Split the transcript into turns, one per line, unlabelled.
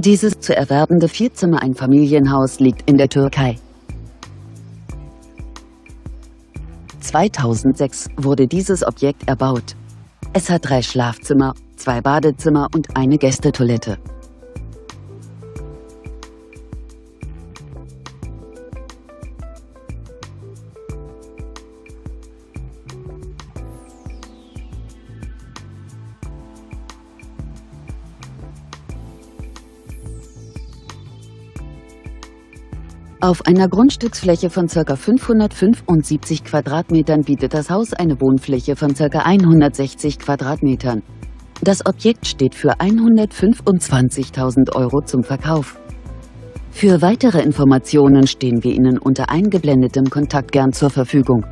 Dieses zu erwerbende Vierzimmer-Einfamilienhaus liegt in der Türkei. 2006 wurde dieses Objekt erbaut. Es hat 3 Schlafzimmer, 2 Badezimmer und eine Gästetoilette. Auf einer Grundstücksfläche von ca. 575 Quadratmetern bietet das Haus eine Wohnfläche von ca. 160 Quadratmetern. Das Objekt steht für 125.000 € zum Verkauf. Für weitere Informationen stehen wir Ihnen unter eingeblendetem Kontakt gern zur Verfügung.